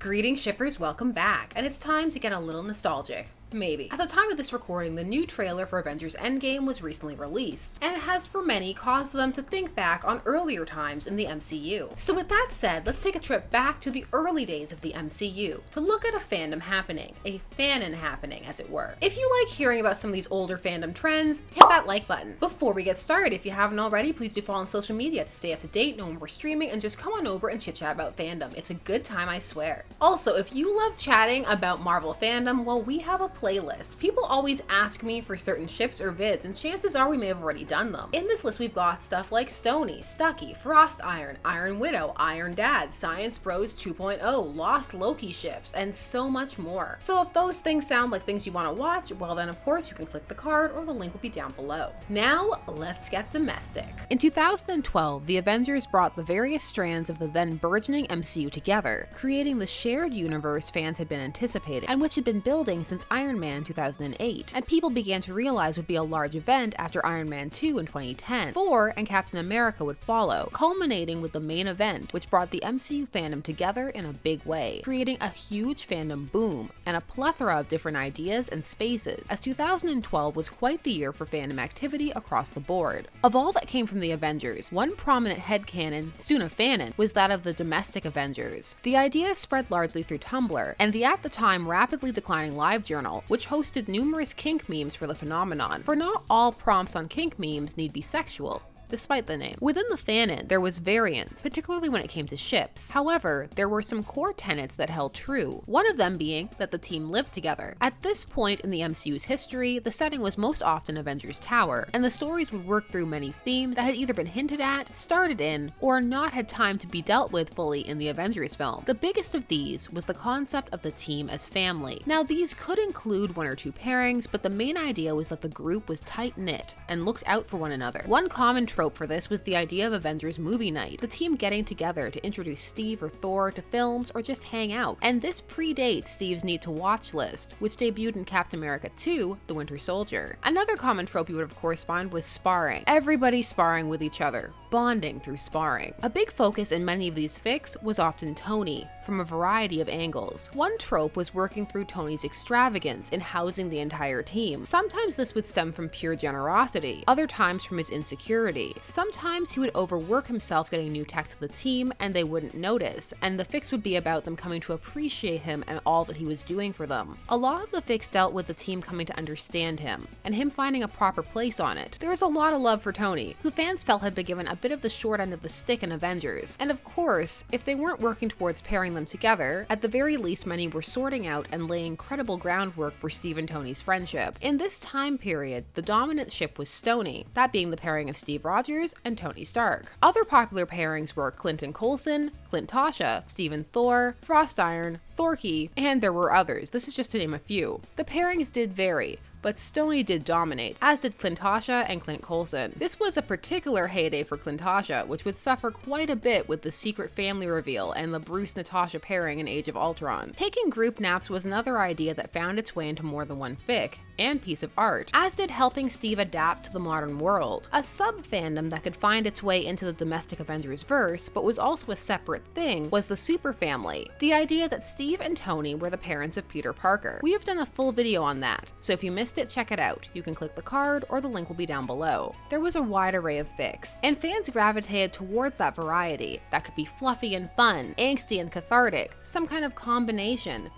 Greetings shippers, welcome back, and it's time to get a little nostalgic. Maybe. At the time of this recording, the new trailer for Avengers Endgame was recently released, and it has for many caused them to think back on earlier times in the MCU. So with that said, let's take a trip back to the early days of the MCU to look at a fandom happening, a fanon happening as it were. If you like hearing about some of these older fandom trends, hit that like button. Before we get started, if you haven't already, please do follow on social media to stay up to date, know when we're streaming, and just come on over and chit chat about fandom. It's a good time, I swear. Also, if you love chatting about Marvel fandom, well, we have a playlist. People always ask me for certain ships or vids, and chances are we may have already done them. In this list, we've got stuff like Stony, Stucky, Frost Iron, Iron Widow, Iron Dad, Science Bros 2.0, Lost Loki ships, and so much more. So if those things sound like things you want to watch, well then of course you can click the card or the link will be down below. Now, let's get domestic. In 2012, the Avengers brought the various strands of the then burgeoning MCU together, creating the shared universe fans had been anticipating, and which had been building since Iron Man 2008, and people began to realize would be a large event after Iron Man 2 in 2010. Thor and Captain America would follow, culminating with the main event, which brought the MCU fandom together in a big way, creating a huge fandom boom and a plethora of different ideas and spaces, as 2012 was quite the year for fandom activity across the board. Of all that came from the Avengers, one prominent headcanon, soon a fanon, was that of the Domestic Avengers. The idea spread largely through Tumblr, and the at the time rapidly declining LiveJournal, which hosted numerous kink memes for the phenomenon, for not all prompts on kink memes need be sexual, despite the name. Within the fanon, there was variance, particularly when it came to ships. However, there were some core tenets that held true, one of them being that the team lived together. At this point in the MCU's history, the setting was most often Avengers Tower, and the stories would work through many themes that had either been hinted at, started in, or not had time to be dealt with fully in the Avengers film. The biggest of these was the concept of the team as family. Now, these could include one or two pairings, but the main idea was that the group was tight-knit and looked out for one another. One common trope for this was the idea of Avengers movie night, the team getting together to introduce Steve or Thor to films or just hang out, and this predates Steve's need to watch list, which debuted in Captain America 2, The Winter Soldier. Another common trope you would of course find was sparring. Everybody sparring with each other, bonding through sparring. A big focus in many of these fics was often Tony, from a variety of angles. One trope was working through Tony's extravagance in housing the entire team. Sometimes this would stem from pure generosity, other times from his insecurity. Sometimes he would overwork himself getting new tech to the team and they wouldn't notice, and the fics would be about them coming to appreciate him and all that he was doing for them. A lot of the fics dealt with the team coming to understand him, and him finding a proper place on it. There was a lot of love for Tony, who fans felt had been given a bit of the short end of the stick in Avengers, and of course, if they weren't working towards pairing them together, at the very least many were sorting out and laying incredible groundwork for Steve and Tony's friendship. In this time period, the dominant ship was Stony, that being the pairing of Steve Rogers and Tony Stark. Other popular pairings were Clint and Coulson, Clint Tasha, Steve and Thor, Frost Iron, Thorkey, and there were others. This is just to name a few. The pairings did vary, but Stony did dominate, as did Clint Tasha and Clint Coulson. This was a particular heyday for Clint Tasha, which would suffer quite a bit with the secret family reveal and the Bruce-Natasha pairing in Age of Ultron. Taking group naps was another idea that found its way into more than one fic and piece of art, as did helping Steve adapt to the modern world. A sub-fandom that could find its way into the Domestic Avengers verse, but was also a separate thing, was the Super Family, the idea that Steve and Tony were the parents of Peter Parker. We have done a full video on that, so if you missed it, check it out. You can click the card or the link will be down below. There was a wide array of fics, and fans gravitated towards that variety that could be fluffy and fun, angsty and cathartic, some kind of combination,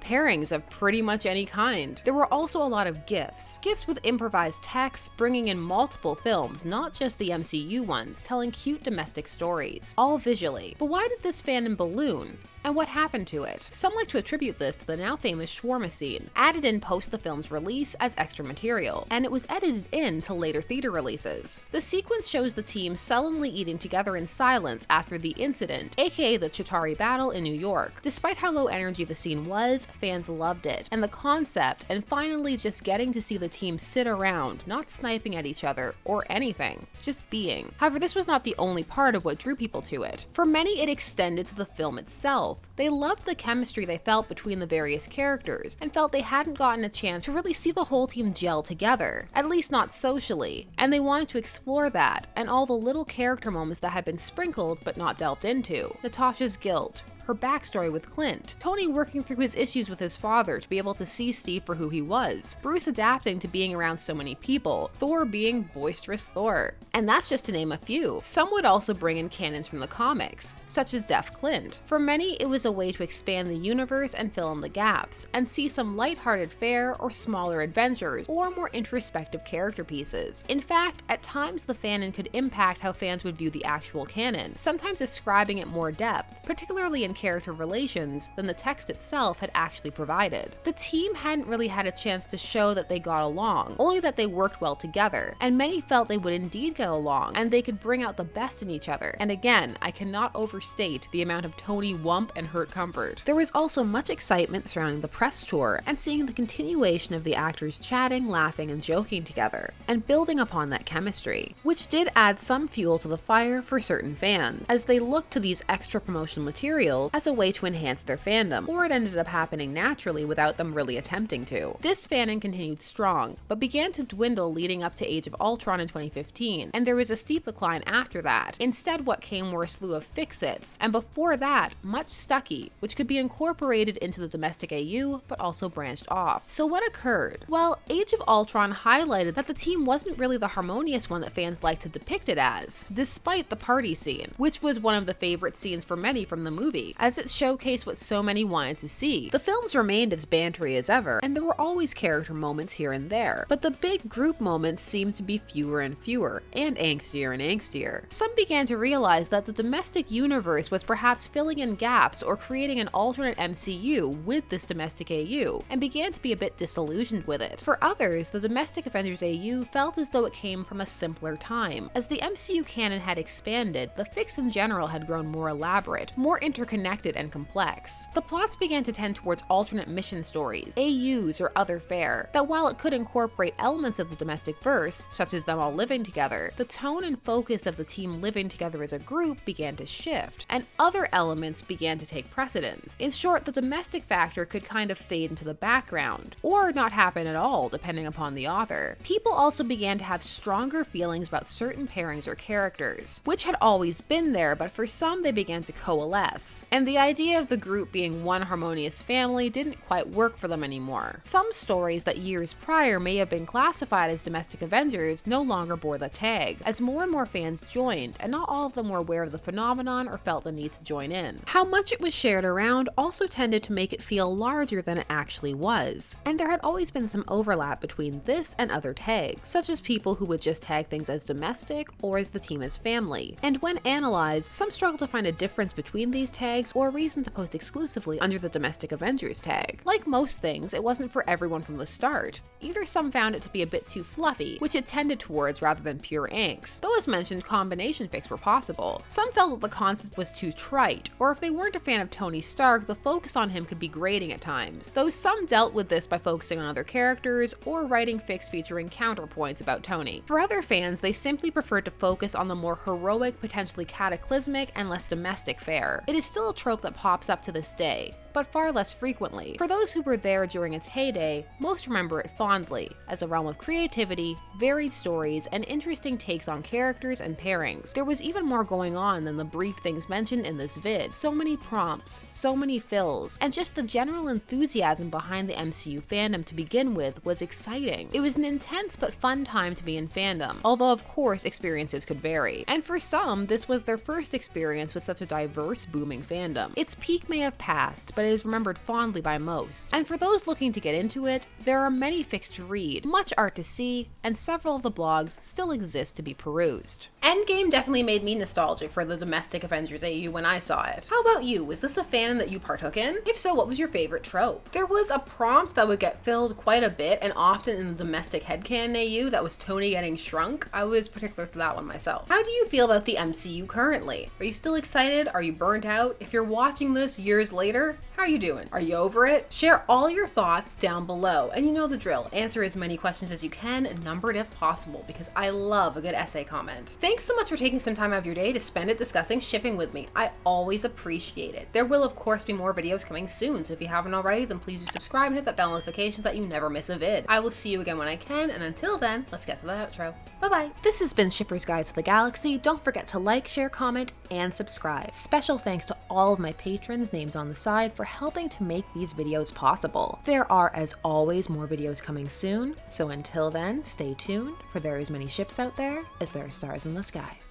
pairings of pretty much any kind. There were also a lot of GIFs with improvised texts, bringing in multiple films, not just the MCU ones, telling cute domestic stories, all visually. But why did this fandom balloon? And what happened to it? Some like to attribute this to the now famous shawarma scene, added in post the film's release as extra material, and it was edited in to later theater releases. The sequence shows the team sullenly eating together in silence after the incident, aka the Chitauri battle in New York. Despite how low energy the scene was, fans loved it, and the concept, and finally just getting to see the team sit around, not sniping at each other or anything, just being. However, this was not the only part of what drew people to it. For many, it extended to the film itself. They loved the chemistry they felt between the various characters, and felt they hadn't gotten a chance to really see the whole team gel together, at least not socially, and they wanted to explore that, and all the little character moments that had been sprinkled but not delved into. Natasha's guilt, her backstory with Clint, Tony working through his issues with his father to be able to see Steve for who he was, Bruce adapting to being around so many people, Thor being boisterous Thor. And that's just to name a few. Some would also bring in canons from the comics, such as Deaf Clint. For many, it was a way to expand the universe and fill in the gaps, and see some lighthearted fare or smaller adventures, or more introspective character pieces. In fact, at times the fanon could impact how fans would view the actual canon, sometimes ascribing it more depth, particularly in character relations, than the text itself had actually provided. The team hadn't really had a chance to show that they got along, only that they worked well together, and many felt they would indeed get along, and they could bring out the best in each other. And again, I cannot overstate the amount of Tony Wump and Hurt Comfort. There was also much excitement surrounding the press tour, and seeing the continuation of the actors chatting, laughing, and joking together, and building upon that chemistry, which did add some fuel to the fire for certain fans, as they looked to these extra promotional materials as a way to enhance their fandom, or it ended up happening naturally without them really attempting to. This fanon continued strong, but began to dwindle leading up to Age of Ultron in 2015, and there was a steep decline after that. Instead, what came were a slew of fix-its, and before that, much Stucky, which could be incorporated into the domestic AU, but also branched off. So what occurred? Well, Age of Ultron highlighted that the team wasn't really the harmonious one that fans liked to depict it as, despite the party scene, which was one of the favorite scenes for many from the movie, as it showcased what so many wanted to see. The films remained as bantery as ever, and there were always character moments here and there, but the big group moments seemed to be fewer and fewer, and angstier and angstier. Some began to realize that the domestic universe was perhaps filling in gaps or creating an alternate MCU with this domestic AU, and began to be a bit disillusioned with it. For others, the Domestic Avengers AU felt as though it came from a simpler time. As the MCU canon had expanded, the fics in general had grown more elaborate, more interconnected and complex. The plots began to tend towards alternate mission stories, AUs or other fare, that while it could incorporate elements of the domestic verse, such as them all living together, the tone and focus of the team living together as a group began to shift, and other elements began to take precedence. In short, the domestic factor could kind of fade into the background, or not happen at all, depending upon the author. People also began to have stronger feelings about certain pairings or characters, which had always been there, but for some they began to coalesce, and the idea of the group being one harmonious family didn't quite work for them anymore. Some stories that years prior may have been classified as Domestic Avengers no longer bore the tag, as more and more fans joined, and not all of them were aware of the phenomenon or felt the need to join in. How much it was shared around also tended to make it feel larger than it actually was, and there had always been some overlap between this and other tags, such as people who would just tag things as domestic or as the team as family. And when analyzed, some struggle to find a difference between these tags or a reason to post exclusively under the Domestic Avengers tag. Like most things, it wasn't for everyone from the start. Either some found it to be a bit too fluffy, which it tended towards rather than pure angst, though as mentioned, combination fics were possible. Some felt that the concept was too trite, or if they weren't a fan of Tony Stark, the focus on him could be grating at times, though some dealt with this by focusing on other characters or writing fics featuring counterpoints about Tony. For other fans, they simply preferred to focus on the more heroic, potentially cataclysmic, and less domestic fare. It is still a trope that pops up to this day, but far less frequently. For those who were there during its heyday, most remember it fondly, as a realm of creativity, varied stories, and interesting takes on characters and pairings. There was even more going on than the brief things mentioned in this vid. So many prompts, so many fills, and just the general enthusiasm behind the MCU fandom to begin with was exciting. It was an intense but fun time to be in fandom, although of course experiences could vary. And for some, this was their first experience with such a diverse, booming fandom. Its peak may have passed, but it is remembered fondly by most. And for those looking to get into it, there are many fics to read, much art to see, and several of the blogs still exist to be perused. Endgame definitely made me nostalgic for the Domestic Avengers AU when I saw it. How about you? Was this a fan that you partook in? If so, what was your favorite trope? There was a prompt that would get filled quite a bit, and often in the domestic headcanon AU, that was Tony getting shrunk. I was particular to that one myself. How do you feel about the MCU currently? Are you still excited? Are you burnt out? If you're watching this years later, How are you doing? Are you over it? Share all your thoughts down below, and you know the drill. Answer as many questions as you can, and number it if possible, because I love a good essay comment. Thanks so much for taking some time out of your day to spend it discussing shipping with me. I always appreciate it. There will of course be more videos coming soon, so if you haven't already, then please do subscribe and hit that bell notification so that you never miss a vid. I will see you again when I can, and until then, let's get to the outro. Bye-bye. This has been Shipper's Guide to the Galaxy. Don't forget to like, share, comment, and subscribe. Special thanks to all of my patrons, names on the side, for helping to make these videos possible. There are, as always, more videos coming soon, so until then, stay tuned, for there are as many ships out there as there are stars in the sky.